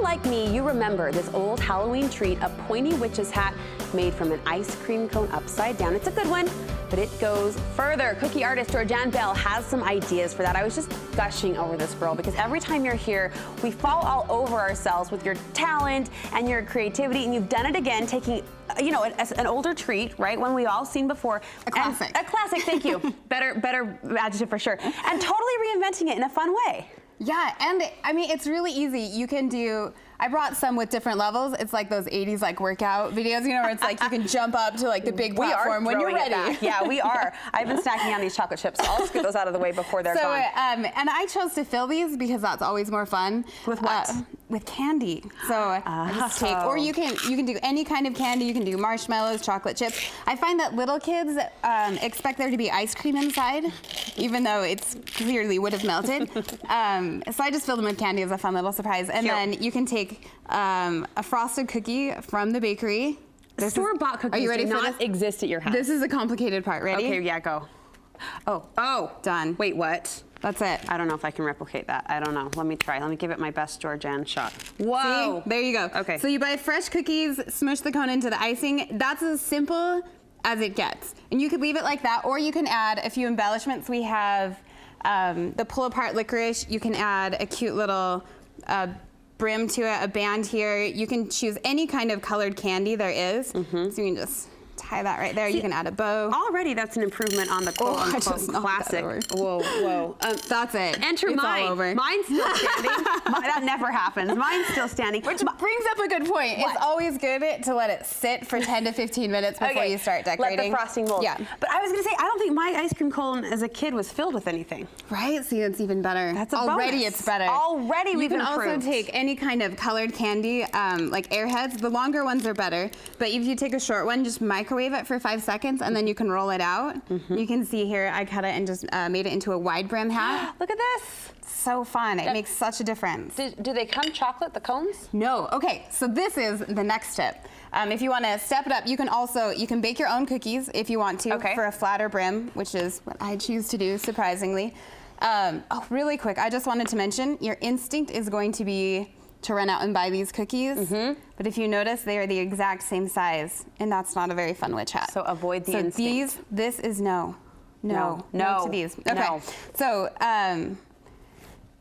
like me, you remember this old Halloween treat, a pointy witch's hat made from an ice cream cone upside down. It's a good one, but it goes further. Cookie artist Georganne Bell has some ideas for that. I was just gushing over this girl because every time you're here, we fall all over ourselves with your talent and your creativity, and you've done it again, taking an older treat, right? One we've all seen before. A classic. A classic, thank you. better adjective for sure. And totally reinventing it in a fun way. Yeah, and I mean, it's really easy. You can do, I brought some with different levels. It's like those 80s like workout videos, where it's like you can jump up to like the big platform when you're ready. Yeah, we are. I've been snacking on these chocolate chips, so I'll scoot those out of the way before they're gone. And I chose to fill these because that's always more fun. With what? With candy. So I just take, or you can do any kind of candy. You can do marshmallows, chocolate chips. I find that little kids expect there to be ice cream inside, even though it's clearly would have melted. So I just filled them with candy as a fun little surprise. And then you can take a frosted cookie from the bakery. Store-bought cookies do not exist at your house. This is a complicated part. Ready? Okay, yeah, go. Oh. Done. Wait, what? That's it. I don't know if I can replicate that. I don't know. Let me try. Let me give it my best Georganne shot. Whoa. See? There you go. Okay. So you buy fresh cookies, smush the cone into the icing. That's as simple as it gets. And you could leave it like that, or you can add a few embellishments. We have the pull-apart licorice. You can add a cute little brim to it, a band here. You can choose any kind of colored candy there is. So you can just tie that right there. You can add a bow. Already that's an improvement on the quote-unquote classic. Whoa. That's it. Enter it's mine. All over. Mine's still standing. That never happens. Mine's still standing. Which brings up a good point. What? It's always good to let it sit for 10 to 15 minutes before you start decorating. Let the frosting mold. Yeah. But I was going to say, I don't think my ice cream cone as a kid was filled with anything. Right? See, it's even better. That's a Already bonus. It's better. Already we've improved. You can also take any kind of colored candy, like Airheads. The longer ones are better. But if you take a short one, just microwave it for 5 seconds, and then you can roll it out. You can see here, I cut it and just made it into a wide brim hat. Look at this. So fun. It makes such a difference. Do they come chocolate, the cones? No. Okay, so this is the next tip. If you want to step it up, you can bake your own cookies if you want to for a flatter brim, which is what I choose to do, surprisingly. Really quick, I just wanted to mention, your instinct is going to be to run out and buy these cookies. But if you notice, they are the exact same size, and that's not a very fun witch hat. So avoid the instinct. This is no to these. Okay. No. So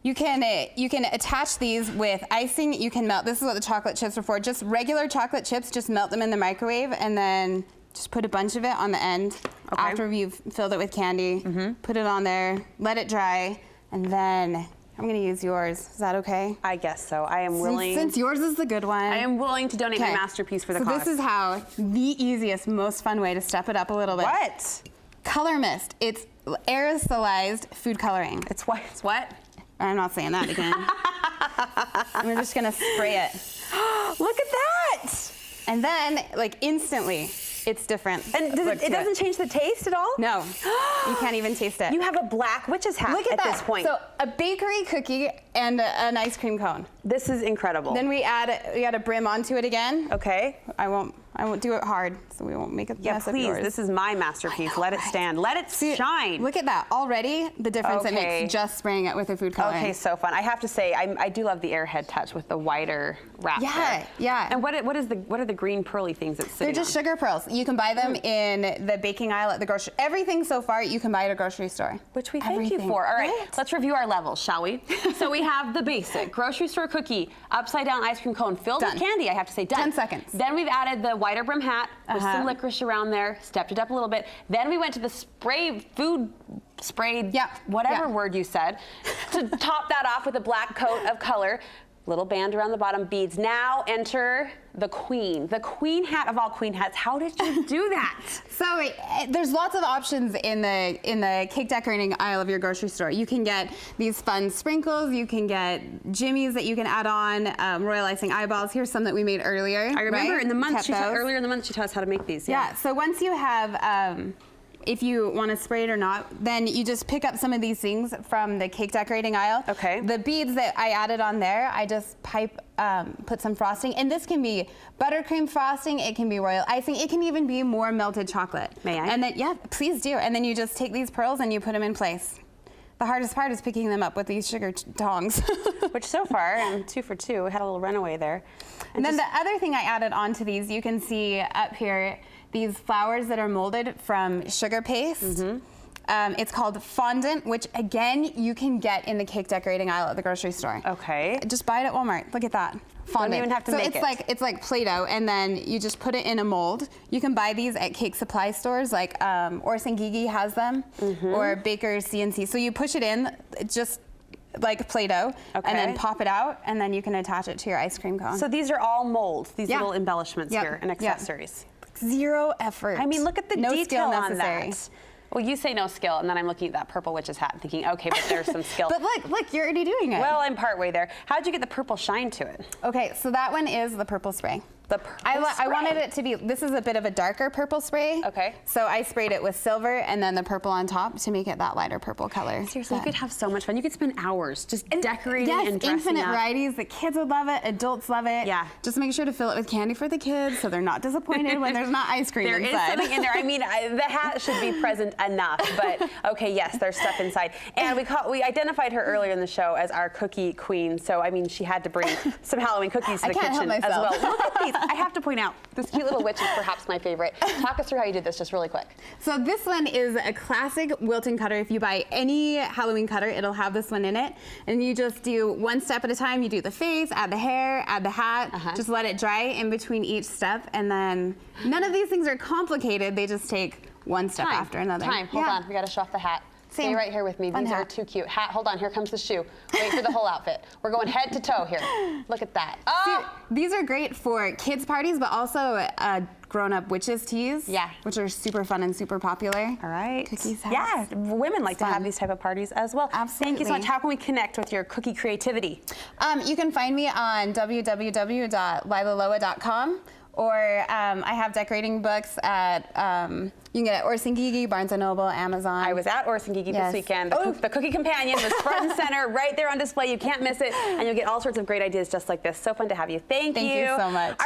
you can attach these with icing. You can melt. This is what the chocolate chips are for. Just regular chocolate chips. Just melt them in the microwave, and then just put a bunch of it on the end after you've filled it with candy. Put it on there. Let it dry, and then I'm going to use yours. Is that okay? I guess so. I am willing. Since yours is the good one. I am willing to donate my masterpiece for the cause. So this is how the easiest, most fun way to step it up a little bit. What? Color mist. It's aerosolized food coloring. It's what? It's what? I'm not saying that again. I'm just going to spray it. Look at that. And then, like, instantly, it's different. And it doesn't change the taste at all? No. You can't even taste it. You have a black witch's hat at this point. So a bakery cookie and an ice cream cone. This is incredible. Then we add a brim onto it again. Okay. I won't do it hard, so we won't make it mess of yours. Yeah, please. This is my masterpiece. Let it stand. Let it shine. Look at that. Already the difference it makes just spraying it with a food coloring. Okay, so fun. I have to say, I do love the Airhead touch with the wider wrap. Yeah. And what are the green pearly things that's sitting They're just sugar pearls. You can buy them in the baking aisle at the grocery. Everything so far you can buy at a grocery store. Which we thank you for. All right, let's review our levels, shall we? So we have the basic grocery store cookie, upside down ice cream cone filled with candy. I have to say, done. 10 seconds. Then we've added the wider brim hat with some licorice around there, stepped it up a little bit. Then we went to the sprayed, whatever word you said, to top that off with a black coat of color. Little band around the bottom, beads. Now enter the queen hat of all queen hats. How did you do that? So there's lots of options in the cake decorating aisle of your grocery store. You can get these fun sprinkles. You can get jimmies that you can add on, royal icing eyeballs. Here's some that we made earlier. I remember in the month earlier in the month she taught us how to make these. Yeah. So once you have. If you want to spray it or not, then you just pick up some of these things from the cake decorating aisle. Okay. The beads that I added on there, I just put some frosting. And this can be buttercream frosting, it can be royal icing, it can even be more melted chocolate. May I? And then, yeah, please do. And then you just take these pearls and you put them in place. The hardest part is picking them up with these sugar tongs. Which so far, I'm 2 for 2. Had a little runaway there. And then the other thing I added onto these, you can see up here, these flowers that are molded from sugar paste. It's called fondant, which again, you can get in the cake decorating aisle at the grocery store. Okay. Just buy it at Walmart. Look at that. Fondant. Don't even have to make it. It's like Play-Doh, and then you just put it in a mold. You can buy these at cake supply stores, like Orson Gigi has them, or Baker's CNC. So you push it in, just like Play-Doh, and then pop it out, and then you can attach it to your ice cream cone. So these are all molds, these little embellishments here and accessories. Zero effort. I mean, look at the no detail skill on necessary. that. Well, you say no skill, and then I'm looking at that purple witch's hat and thinking, okay, but there's some skill. But look, you're already doing it. Well, I'm partway there. How'd you get the purple shine to it? Okay, so that one is the purple spray. The purple I wanted it to be, this is a bit of a darker purple spray. Okay. So I sprayed it with silver and then the purple on top to make it that lighter purple color. Seriously, you could have so much fun. You could spend hours just decorating and dressing infinite up. varieties. The kids would love it. Adults love it. Yeah. Just make sure to fill it with candy for the kids so they're not disappointed when there's not ice cream inside. There is something in there. I mean, the hat should be present enough, but okay, yes, there's stuff inside. And we identified her earlier in the show as our cookie queen. So, I mean, she had to bring some Halloween cookies to the kitchen as well. Look at these. I have to point out, this cute little witch is perhaps my favorite. Talk us through how you did this just really quick. So this one is a classic Wilton cutter. If you buy any Halloween cutter, it'll have this one in it. And you just do one step at a time. You do the face, add the hair, add the hat, just let it dry in between each step. And then none of these things are complicated. They just take one step after another. Hold on, we gotta show off the hat. Stay right here with me. These are too cute. Hat, hold on, here comes the shoe. Wait for the whole outfit. We're going head to toe here. Look at that. Oh! See, these are great for kids' parties, but also grown-up witches' teas, which are super fun and super popular. All right. Cookies. Yeah, women like to have these type of parties as well. Absolutely. Thank you so much. How can we connect with your cookie creativity? You can find me on www.lilaloa.com. Or I have decorating books at, you can get at Orson Gigi, Barnes & Noble, Amazon. I was at Orson Gigi this weekend. The Cookie Companion was front and center, right there on display. You can't miss it. And you'll get all sorts of great ideas just like this. So fun to have you. Thank you. Thank you so much.